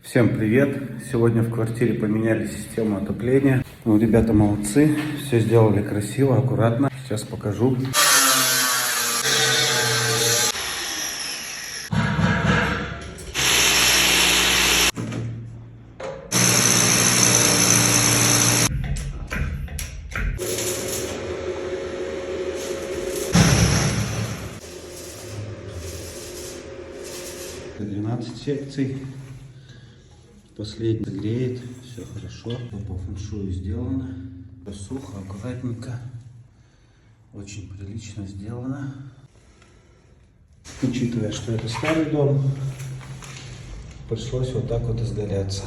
Всем привет! Сегодня в квартире поменяли систему отопления. Ну, ребята молодцы, все сделали красиво, аккуратно. Сейчас покажу. Это 12 секций. Последний греет, все хорошо. По фэншую сделано. Все сухо, аккуратненько. Очень прилично сделано. Учитывая, что это старый дом, пришлось вот так вот изгаляться.